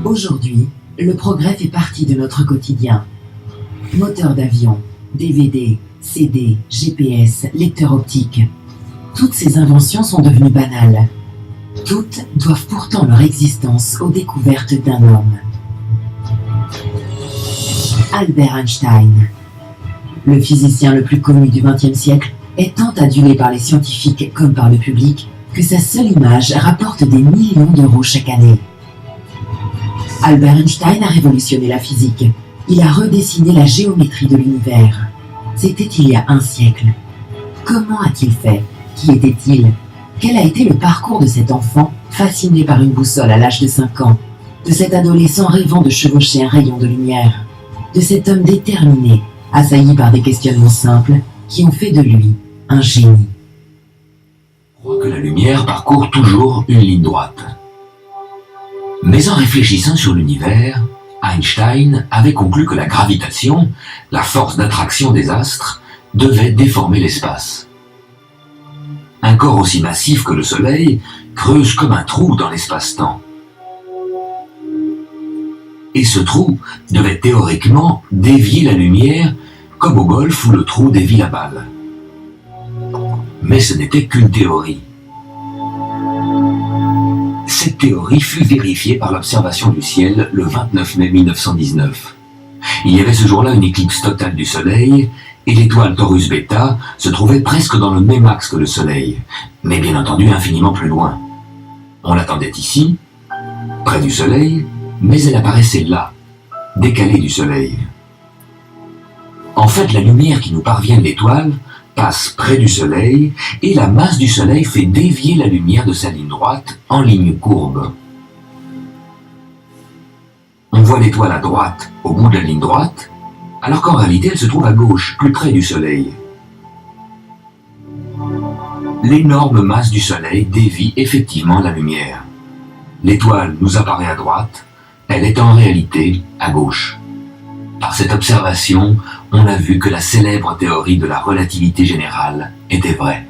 Aujourd'hui, le progrès fait partie de notre quotidien. Moteur d'avion, DVD, CD, GPS, lecteur optique. Toutes ces inventions sont devenues banales. Toutes doivent pourtant leur existence aux découvertes d'un homme. Albert Einstein. Le physicien le plus connu du XXe siècle est tant adulé par les scientifiques comme par le public que sa seule image rapporte des millions d'euros chaque année. Albert Einstein a révolutionné la physique. Il a redessiné la géométrie de l'univers. C'était il y a un siècle. Comment a-t-il fait? Qui était-il? Quel a été le parcours de cet enfant fasciné par une boussole à l'âge de 5 ans? De cet adolescent rêvant de chevaucher un rayon de lumière? De cet homme déterminé, assailli par des questionnements simples qui ont fait de lui un génie? Je crois que la lumière parcourt toujours une ligne droite. Mais en réfléchissant sur l'univers, Einstein avait conclu que la gravitation, la force d'attraction des astres, devait déformer l'espace. Un corps aussi massif que le Soleil creuse comme un trou dans l'espace-temps. Et ce trou devait théoriquement dévier la lumière, comme au golf où le trou dévie la balle. Mais ce n'était qu'une théorie. Cette théorie fut vérifiée par l'observation du ciel le 29 mai 1919. Il y avait ce jour-là une éclipse totale du Soleil, et l'étoile Taurus Beta se trouvait presque dans le même axe que le Soleil, mais bien entendu infiniment plus loin. On l'attendait ici, près du Soleil, mais elle apparaissait là, décalée du Soleil. En fait, la lumière qui nous parvient de l'étoile passe près du Soleil, et la masse du Soleil fait dévier la lumière de sa ligne droite en ligne courbe. On voit l'étoile à droite, au bout de la ligne droite, alors qu'en réalité elle se trouve à gauche, plus près du Soleil. L'énorme masse du Soleil dévie effectivement la lumière. L'étoile nous apparaît à droite, elle est en réalité à gauche. Par cette observation, on a vu que la célèbre théorie de la relativité générale était vraie.